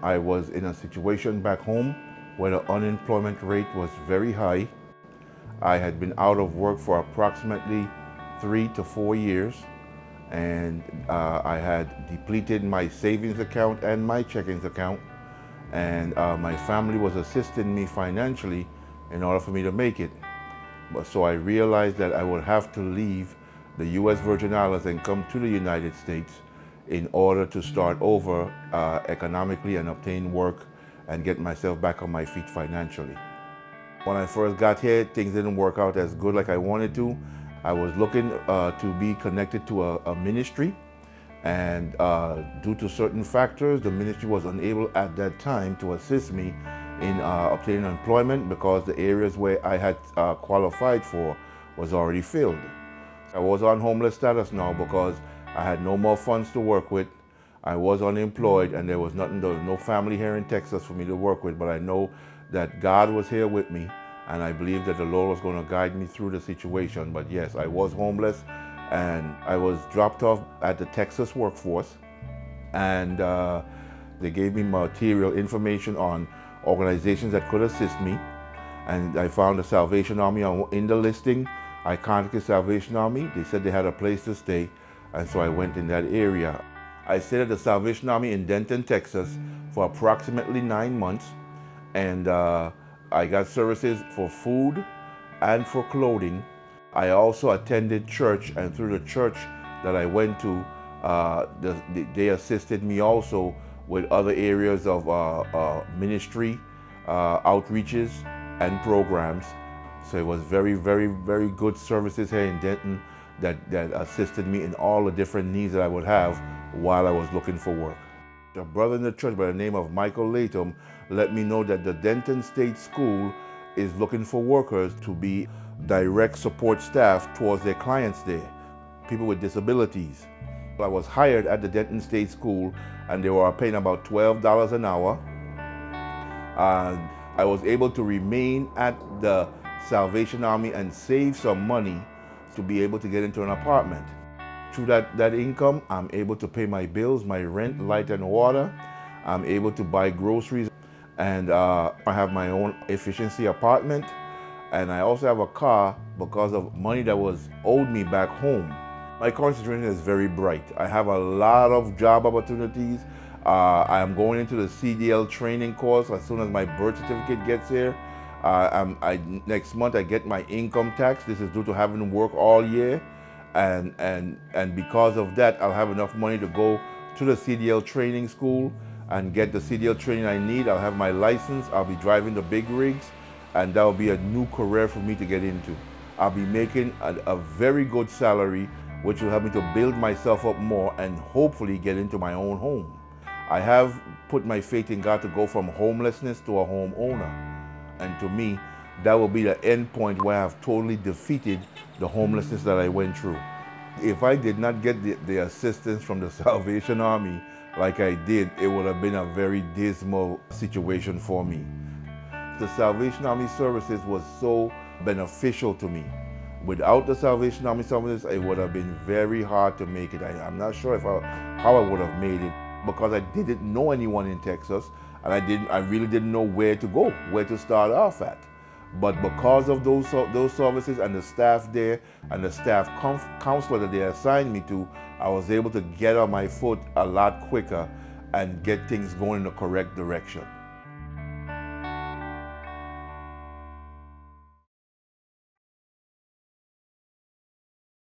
I was in a situation back home where the unemployment rate was very high. I had been out of work for approximately 3 to 4 years, and I had depleted my savings account and my checkings account, and my family was assisting me financially in order for me to make it. So I realized that I would have to leave the U.S. Virgin Islands and come to the United States in order to start over economically and obtain work and get myself back on my feet financially. When I first got here, things didn't work out as good like I wanted to. I was looking to be connected to a ministry, and due to certain factors, the ministry was unable at that time to assist me in obtaining employment because the areas where I had qualified for was already filled. I was on homeless status now because I had no more funds to work with. I was unemployed, and there was no family here in Texas for me to work with, but I know that God was here with me, and I believe that the Lord was going to guide me through the situation. But yes, I was homeless, and I was dropped off at the Texas workforce, and they gave me material information on organizations that could assist me, and I found the Salvation Army in the listing. I contacted Salvation Army. They said they had a place to stay, and so I went in that area. I stayed at the Salvation Army in Denton, Texas for approximately 9 months, and I got services for food and for clothing. I also attended church, and through the church that I went to, they assisted me also with other areas of ministry, outreaches, and programs. So it was very, very, very good services here in Denton that assisted me in all the different needs that I would have while I was looking for work. A brother in the church by the name of Michael Latham let me know that the Denton State School is looking for workers to be direct support staff towards their clients there, people with disabilities. I was hired at the Denton State School, and they were paying about $12 an hour. I was able to remain at the Salvation Army and save some money to be able to get into an apartment. Through that income, I'm able to pay my bills, my rent, light and water. I'm able to buy groceries, and I have my own efficiency apartment, and I also have a car because of money that was owed me back home. My current situation is very bright. I have a lot of job opportunities. I am going into the CDL training course as soon as my birth certificate gets here. Next month I get my income tax. This is due to having worked all year. And because of that, I'll have enough money to go to the CDL training school and get the CDL training I need. I'll have my license. I'll be driving the big rigs, and that will be a new career for me to get into. I'll be making a very good salary, which will help me to build myself up more and hopefully get into my own home. I have put my faith in God to go from homelessness to a homeowner. And to me, that will be the end point where I've totally defeated the homelessness that I went through. If I did not get the assistance from the Salvation Army like I did, it would have been a very dismal situation for me. The Salvation Army services was so beneficial to me. Without the Salvation Army services, it would have been very hard to make it. I'm not sure how I would have made it, because I didn't know anyone in Texas, and I really didn't know where to go, where to start off at. But because of those services and the staff there and the staff counselor that they assigned me to, I was able to get on my foot a lot quicker and get things going in the correct direction.